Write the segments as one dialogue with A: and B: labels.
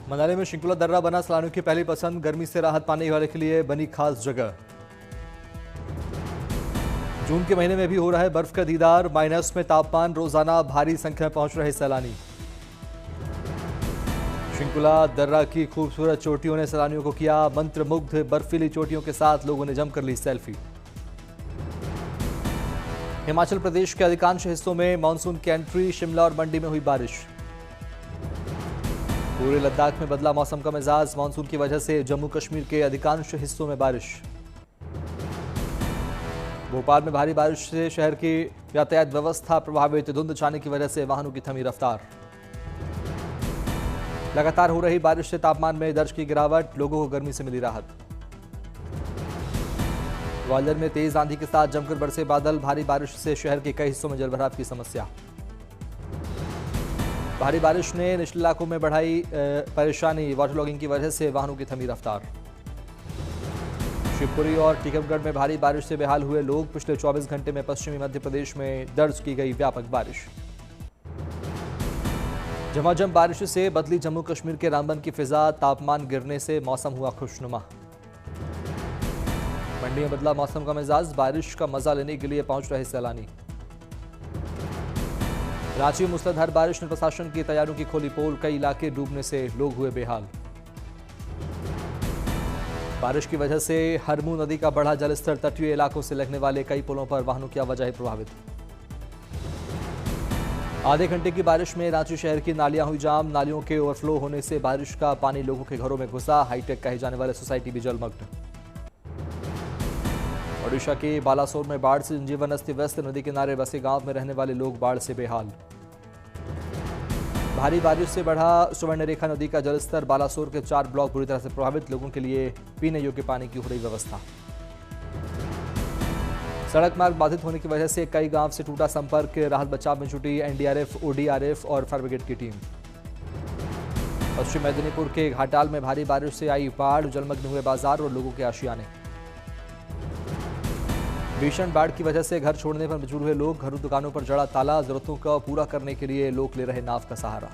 A: मनाली में शिंकुला दर्रा बना सैलानियों की पहली पसंद। गर्मी से राहत पाने वाले के लिए बनी खास जगह। जून के महीने में भी हो रहा है बर्फ का दीदार। माइनस में तापमान, रोजाना भारी संख्या में पहुंच रहे सैलानी। शिंकुला दर्रा की खूबसूरत चोटियों ने सैलानियों को किया मंत्रमुग्ध। बर्फीली चोटियों के साथ लोगों ने जमकर ली सेल्फी। हिमाचल प्रदेश के अधिकांश हिस्सों में मानसून की एंट्री। शिमला और मंडी में हुई बारिश। पूरे लद्दाख में बदला मौसम का मिजाज। मानसून की वजह से जम्मू कश्मीर के अधिकांश हिस्सों में बारिश। भोपाल में भारी बारिश से शहर की यातायात व्यवस्था प्रभावित। धुंध छाने की वजह से वाहनों की थमी रफ्तार। लगातार हो रही बारिश से तापमान में दर्ज की गिरावट। लोगों को गर्मी से मिली राहत। ग्वालियर में तेज आंधी के साथ जमकर बरसे बादल। भारी बारिश से शहर के कई हिस्सों में जलभराव की समस्या। भारी बारिश ने निचले इलाकों में बढ़ाई परेशानी। वाटर लॉगिंग की वजह से वाहनों की थमी रफ्तार। शिवपुरी और टीकमगढ़ में भारी बारिश से बेहाल हुए लोग। पिछले 24 घंटे में पश्चिमी मध्य प्रदेश में दर्ज की गई व्यापक बारिश। झमाझम बारिश से बदली जम्मू कश्मीर के रामबन की फिजा। तापमान गिरने से मौसम हुआ खुशनुमा। मंडी में बदला मौसम का मिजाज। बारिश का मजा लेने के लिए पहुंच रहे सैलानी। रांची में मूसलाधार बारिश ने प्रशासन की तैयारियों की खोली पोल। कई इलाके डूबने से लोग हुए बेहाल। बारिश की वजह से हरमू नदी का बढ़ा जलस्तर। तटीय इलाकों से लगने वाले कई पुलों पर वाहनों की आवाजाही प्रभावित। आधे घंटे की बारिश में रांची शहर की नालियां हुई जाम। नालियों के ओवरफ्लो होने से बारिश का पानी लोगों के घरों में घुसा। हाईटेक कहे जाने वाले सोसाइटी भी जलमग्न। ओडिशा के बालासोर में बाढ़ से जनजीवन अस्त व्यस्त। नदी किनारे बसे गांव में रहने वाले लोग बाढ़ से बेहाल। भारी बारिश से बढ़ा सुवर्णरेखा नदी का जलस्तर। बालासोर के 4 ब्लॉक बुरी तरह से प्रभावित। लोगों के लिए पीने योग्य पानी की हो रही व्यवस्था। सड़क मार्ग बाधित होने की वजह से कई गांव से टूटा संपर्क। राहत बचाव में जुटी एनडीआरएफ, ओडीआरएफ और फायर ब्रिगेड की टीम। पश्चिम मेदिनीपुर के घाटाल में भारी बारिश से आई बाढ़। जलमग्न हुए बाजार और लोगों के आशियाने। भीषण बाढ़ की वजह से घर छोड़ने पर मजबूर हुए लोग। घरों दुकानों पर जड़ा ताला। जरूरतों का पूरा करने के लिए लोग ले रहे नाव का सहारा।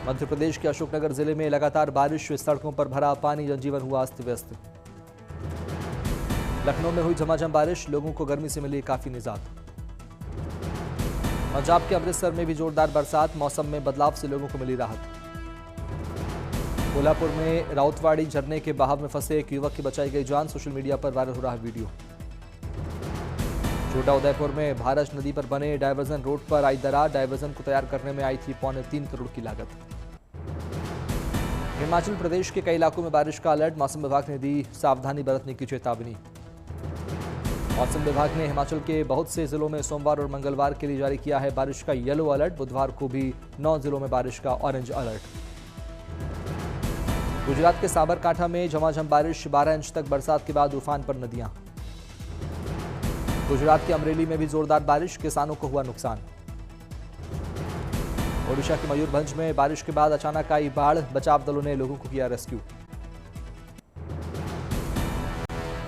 A: मध्य प्रदेश के अशोकनगर जिले में लगातार बारिश। सड़कों पर भरा पानी। जनजीवन हुआ अस्त व्यस्त। लखनऊ में हुई झमाझम बारिश। लोगों को गर्मी से मिली काफी निजात। पंजाब के अमृतसर में भी जोरदार बरसात। मौसम में बदलाव से लोगों को मिली राहत। कोल्हापुर में राउतवाड़ी झरने के बहाव में फंसे एक युवक की बचाई गई जान। सोशल मीडिया पर वायरल हो रहा वीडियो। छोटा उदयपुर में भारत नदी पर बने डायवर्जन रोड पर आई दरार। डायवर्जन को तैयार करने में आई थी 3.25 करोड़ की लागत। हिमाचल प्रदेश के कई इलाकों में बारिश का अलर्ट। मौसम विभाग ने दी सावधानी बरतने की चेतावनी। मौसम विभाग ने हिमाचल के बहुत से जिलों में सोमवार और मंगलवार के लिए जारी किया है बारिश का येलो अलर्ट। बुधवार को भी 9 जिलों में बारिश का ऑरेंज अलर्ट। गुजरात के साबरकांठा में झमाझम बारिश। 12 इंच तक बरसात के बाद उफान पर नदियां। गुजरात के अमरेली में भी जोरदार बारिश। किसानों को हुआ नुकसान। ओडिशा के मयूरभंज में बारिश के बाद अचानक आई बाढ़। बचाव दलों ने लोगों को किया रेस्क्यू।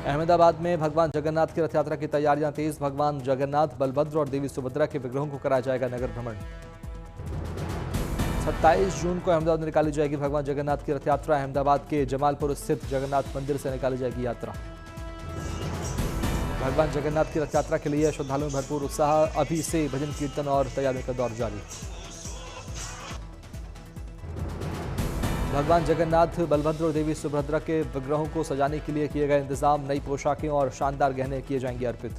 A: अहमदाबाद में भगवान जगन्नाथ की रथ यात्रा की तैयारियां तेज। भगवान जगन्नाथ, बलभद्र और देवी सुभद्रा के विग्रहों को कराया जाएगा नगर भ्रमण। 27 जून को अहमदाबाद में निकाली जाएगी भगवान जगन्नाथ की रथ यात्रा। अहमदाबाद के जमालपुर स्थित जगन्नाथ मंदिर से निकाली जाएगी यात्रा। भगवान जगन्नाथ की रथ यात्रा के लिए श्रद्धालुओं में भरपूर उत्साह। अभी से भजन कीर्तन और तैयारियों का दौर जारी। भगवान जगन्नाथ, बलभद्र और देवी सुभद्रा के विग्रहों को सजाने के लिए किए गए इंतजाम। नई पोशाकें और शानदार गहने किए जाएंगे अर्पित।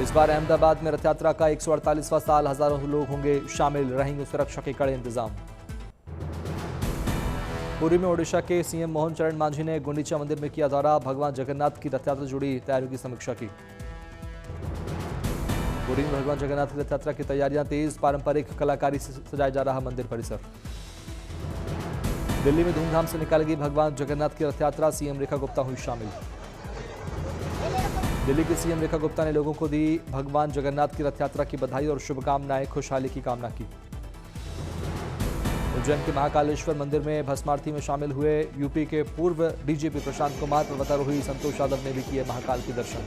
A: इस बार अहमदाबाद में रथ यात्रा का 148वां साल। हजारों लोग होंगे शामिल। रहेंगे सुरक्षा के कड़े इंतजाम। पुरी में ओडिशा के सीएम मोहन चरण मांझी ने गुंडीचा मंदिर में किया दौरा। भगवान जगन्नाथ की रथ यात्रा से जुड़ी तैयारियों की समीक्षा की। पुरी में भगवान जगन्नाथ की रथ यात्रा की तैयारियां तेज। पारंपरिक कलाकारी से सजाया जा रहा मंदिर परिसर। दिल्ली में धूमधाम से निकाली गई भगवान जगन्नाथ की रथ यात्रा। सीएम रेखा गुप्ता हुई शामिल। दिल्ली की सीएम रेखा गुप्ता ने लोगों को दी भगवान जगन्नाथ की रथ यात्रा की बधाई और शुभकामनाएं। खुशहाली की कामना की। उज्जैन के महाकालेश्वर मंदिर में भस्मारती में शामिल हुए यूपी के पूर्व डीजीपी प्रशांत कुमार। पर्वतारोही संतोष यादव ने भी किए महाकाल के दर्शन।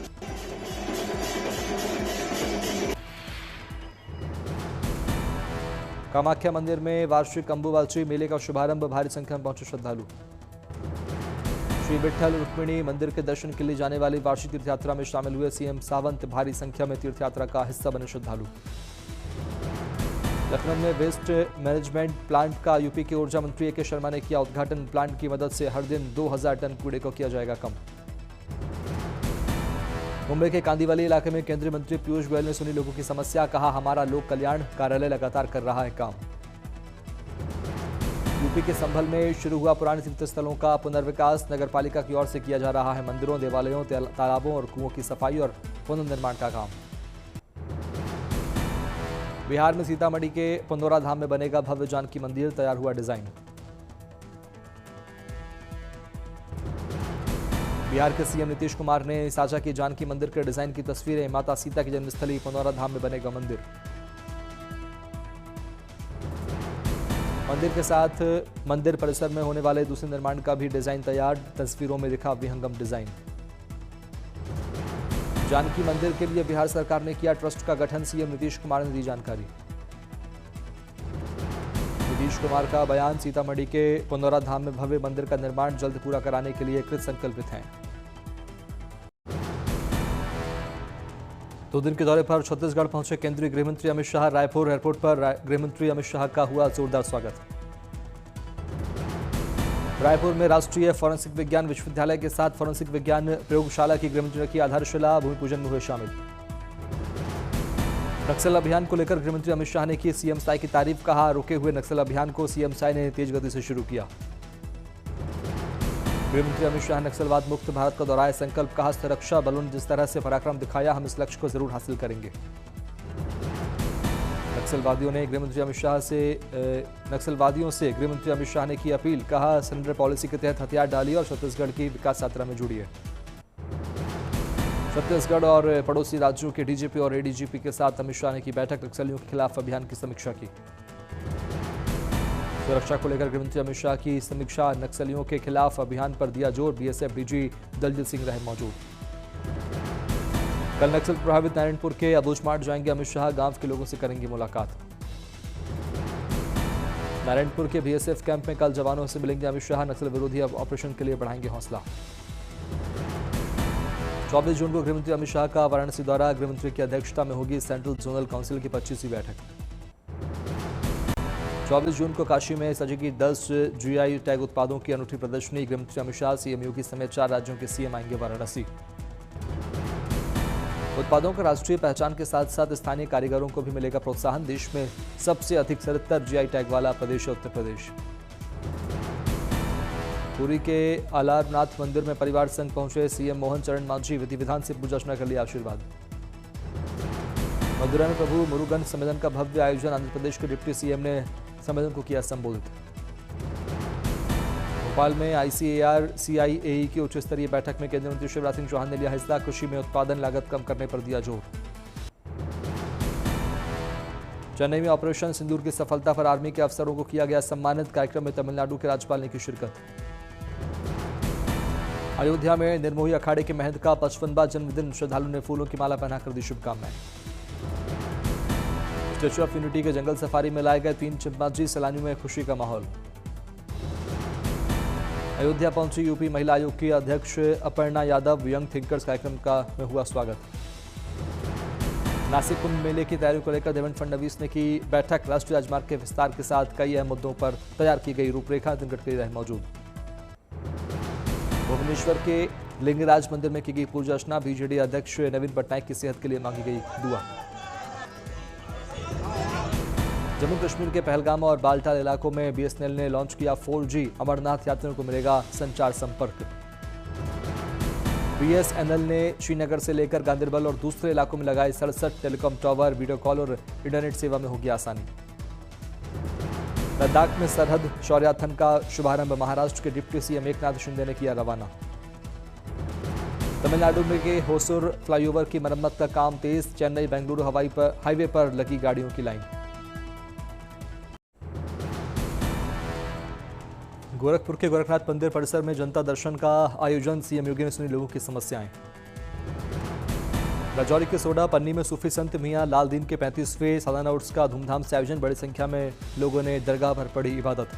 A: कामाख्या मंदिर में वार्षिक अंबुबाची मेले का शुभारंभ, भारी संख्या में पहुंचे श्रद्धालु। श्री विट्ठल रुक्मिणी मंदिर के दर्शन के लिए जाने वाली वार्षिक तीर्थ यात्रा में शामिल हुए सीएम सावंत, भारी संख्या में तीर्थ यात्रा का हिस्सा बने श्रद्धालु। लखनऊ में वेस्ट मैनेजमेंट प्लांट का यूपी के ऊर्जा मंत्री ए.के. शर्मा ने किया उद्घाटन। प्लांट की मदद से हर दिन 2000 टन कूड़े को किया जाएगा कम। मुंबई के कांदीवली इलाके में केंद्रीय मंत्री पीयूष गोयल ने सुनी लोगों की समस्या, कहा हमारा लोक कल्याण कार्यालय लगातार कर रहा है काम। यूपी के संभल में शुरू हुआ पुराने तीर्थ स्थलों का पुनर्विकास, नगरपालिका की ओर से किया जा रहा है मंदिरों, देवालयों, तालाबों और कुओं की सफाई और पुनर्निर्माण का काम। बिहार में सीतामढ़ी के पंडोरा धाम में बनेगा भव्य जानकी मंदिर, तैयार हुआ डिजाइन। बिहार के सीएम नीतीश कुमार ने साझा की जानकी मंदिर के डिजाइन की तस्वीरें। माता सीता की जन्मस्थली पंडोरा धाम में बनेगा मंदिर। मंदिर के साथ मंदिर परिसर में होने वाले दूसरे निर्माण का भी डिजाइन तैयार, तस्वीरों में दिखा विहंगम डिजाइन। जानकी मंदिर के लिए बिहार सरकार ने किया ट्रस्ट का गठन, सीएम नीतीश कुमार ने दी जानकारी। नीतीश कुमार का बयान, सीतामढ़ी के पंडोरा धाम में भव्य मंदिर का निर्माण जल्द पूरा कराने के लिए कृत संकल्पित हैं। 2 दिन के दौरे पर छत्तीसगढ़ पहुंचे केंद्रीय गृहमंत्री अमित शाह। रायपुर एयरपोर्ट पर गृहमंत्री अमित शाह का हुआ जोरदार स्वागत। रायपुर में राष्ट्रीय फोरेंसिक विज्ञान विश्वविद्यालय के साथ फोरेंसिक विज्ञान प्रयोगशाला की गृहमंत्री ने की आधारशिला, भूमि पूजन में हुए शामिल। नक्सल अभियान को लेकर गृहमंत्री अमित शाह ने की सीएम साई की तारीफ, कहा रुके हुए नक्सल अभियान को सीएम साई ने तेज गति से शुरू किया। गृहमंत्री अमित शाह नक्सलवाद मुक्त भारत का दोहराया संकल्प, कहा सुरक्षा बलों ने जिस तरह से पराक्रम दिखाया, हम इस लक्ष्य को जरूर हासिल करेंगे। नक्सलवादियों से गृहमंत्री अमित शाह ने की अपील, कहा सरेंडर पॉलिसी के तहत हथियार डालिए और छत्तीसगढ़ की विकास यात्रा में जुड़िए। छत्तीसगढ़ और पड़ोसी राज्यों के डीजीपी और एडीजीपी के साथ अमित शाह ने की बैठक, नक्सलियों के खिलाफ अभियान की समीक्षा की। सुरक्षा को लेकर गृहमंत्री अमित शाह की समीक्षा, नक्सलियों के खिलाफ अभियान पर दिया जोर, बीएसएफ डीजी दलजीत सिंह रहे मौजूद। कल नक्सल प्रभावित नारायणपुर के अबूझमाड़ जाएंगे अमित शाह, गांव के लोगों से करेंगे मुलाकात। नारायणपुर के बीएसएफ कैंप में कल जवानों से मिलेंगे अमित शाह, नक्सल विरोधी ऑपरेशन के लिए बढ़ाएंगे हौसला। 24 जून को गृहमंत्री अमित शाह का वाराणसी दौरा, गृहमंत्री की अध्यक्षता में होगी सेंट्रल जोनल काउंसिल की 25वीं बैठक। 24 जून को काशी में सजेगी 10 जीआई टैग उत्पादों की अनूठी प्रदर्शनी, गृहमंत्री अमित शाह, सीएम योगी समेत 4 राज्यों के सीएम आएंगे वाराणसी। उत्पादों को राष्ट्रीय पहचान के साथ साथ स्थानीय कारीगरों को भी मिलेगा प्रोत्साहन, देश में सबसे अधिक 77 जीआई टैग वाला प्रदेश है उत्तर प्रदेश। पुरी के अलारनाथ मंदिर में परिवार संग पहुंचे सीएम मोहन चरण मांझी, विधि विधान से पूजा अर्चना कर लिया आशीर्वाद। मदुरै में प्रभु मुरुगन सम्मेलन का भव्य आयोजन, आंध्र प्रदेश के डिप्टी सीएम ने सम्मेलन को किया संबोधित। भोपाल में आईसीएआर सीआईएई की उच्च स्तरीय बैठक में केंद्रीय मंत्री शिवराज सिंह चौहान ने लिया हिस्सा, कृषि में उत्पादन लागत कम करने पर दिया जोर। चेन्नई में ऑपरेशन सिंदूर की सफलता पर आर्मी के अफसरों को किया गया सम्मानित, कार्यक्रम में तमिलनाडु के राज्यपाल ने की शिरकत। अयोध्या में निर्मोही अखाड़े के महंत का 55वां जन्मदिन, श्रद्धालु ने फूलों की माला पहनाकर दी शुभकामनाएं। स्टैच्यू ऑफ यूनिटी के जंगल सफारी में लाए गए 3 चिंपांजी, सैलानियों में खुशी का माहौल। अयोध्या पहुंची यूपी महिला आयोग की अध्यक्ष अपर्णा यादव, यंग थिंकर्स कार्यक्रम का में हुआ स्वागत। नासिक कुंभ मेले की तैयारियों को लेकर देवेंद्र फडणवीस ने की बैठक, राष्ट्रीय राजमार्ग के विस्तार के साथ कई अहम मुद्दों पर तैयार की गई रूपरेखा, नितिन गडकरी रहे मौजूद। भुवनेश्वर के लिंगराज मंदिर में की गई पूजा अर्चना, बीजेडी अध्यक्ष नवीन पटनायक की सेहत के लिए मांगी गई दुआ। जम्मू कश्मीर के पहलगाम और बाल्टाल इलाकों में बीएसएनएल ने लॉन्च किया 4G, अमरनाथ यात्रियों को मिलेगा संचार संपर्क। बीएसएनएल ने श्रीनगर से लेकर गांदरबल और दूसरे इलाकों में लगाए 67 टेलीकॉम टावर, वीडियो कॉल और इंटरनेट सेवा में होगी आसानी। लद्दाख में सरहद शौर्याथन का शुभारंभ, महाराष्ट्र के डिप्टी सीएम एकनाथ शिंदे ने किया रवाना। तमिलनाडु में के होसुर फ्लाईओवर की मरम्मत का काम तेज, चेन्नई बेंगलुरु हाईवे पर लगी गाड़ियों की लाइन। गोरखपुर के गोरखनाथ मंदिर परिसर में जनता दर्शन का आयोजन, सीएम योगी ने सुनी लोगों की समस्याएं। राजौरी के सोडा पन्नी में सूफी संत मियां लाल दीन के 35वें सालाना उर्स का धूमधाम से आयोजन। बड़ी संख्या में लोगों ने दरगाह पर पढ़ी इबादत।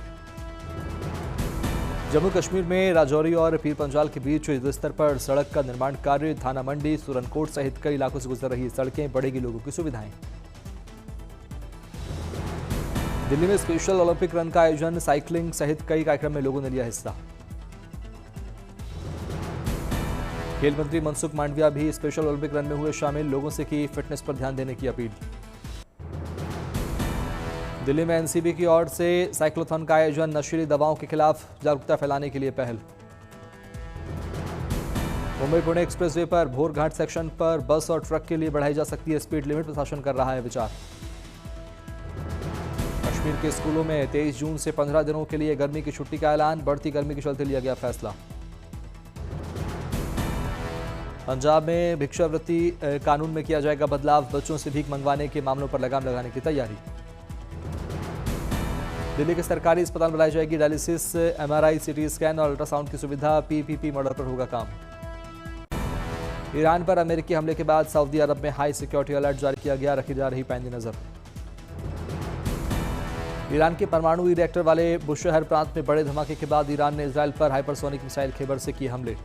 A: जम्मू कश्मीर में राजौरी और पीर पंजाल के बीच युद्ध स्तर पर सड़क का निर्माण कार्य। थाना मंडी, सुरनकोट सहित कई इलाकों से गुजर रही सड़कें, बढ़ेगी लोगों की सुविधाएं। दिल्ली में स्पेशल ओलंपिक रन का आयोजन। साइकिलिंग सहित कई कार्यक्रम में लोगों ने लिया हिस्सा। खेल मंत्री मनसुख मांडविया भी स्पेशल ओलंपिक रन में हुए शामिल। लोगों से की फिटनेस पर ध्यान देने की अपील। दिल्ली में एनसीबी की ओर से साइक्लोथॉन का आयोजन। नशीली दवाओं के खिलाफ जागरूकता फैलाने के लिए पहल। मुंबई पुणे एक्सप्रेसवे पर भोरघाट सेक्शन पर बस और ट्रक के लिए बढ़ाई जा सकती है स्पीड लिमिट। प्रशासन कर रहा है विचार। कश्मीर के स्कूलों में 23 जून से 15 दिनों के लिए गर्मी की छुट्टी का ऐलान। बढ़ती गर्मी के चलते लिया गया फैसला। पंजाब में भिक्षावृत्ति कानून में किया जाएगा बदलाव। बच्चों से भीख मंगवाने के मामलों पर लगाम लगाने की तैयारी। दिल्ली के सरकारी अस्पताल में लाई जाएगी डायलिसिस, एमआरआई, सीटी स्कैन और अल्ट्रासाउंड की सुविधा। पीपीपी मॉडल पर होगा काम। ईरान पर अमेरिकी हमले के बाद सऊदी अरब में हाई सिक्योरिटी अलर्ट जारी किया गया। रखी जा रही पैनी नजर। ईरान के परमाणु रिएक्टर वाले बुशहर प्रांत में बड़े धमाके के बाद ईरान ने इजरायल पर हाइपरसोनिक मिसाइल खैबर से किए हमले।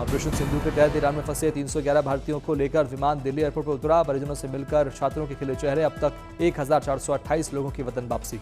A: ऑपरेशन सिंधु के तहत ईरान में फंसे 311 भारतीयों को लेकर विमान दिल्ली एयरपोर्ट पर उतरा। परिजनों से मिलकर छात्रों के खिले चेहरे। अब तक 1428 लोगों की वतन वापसी।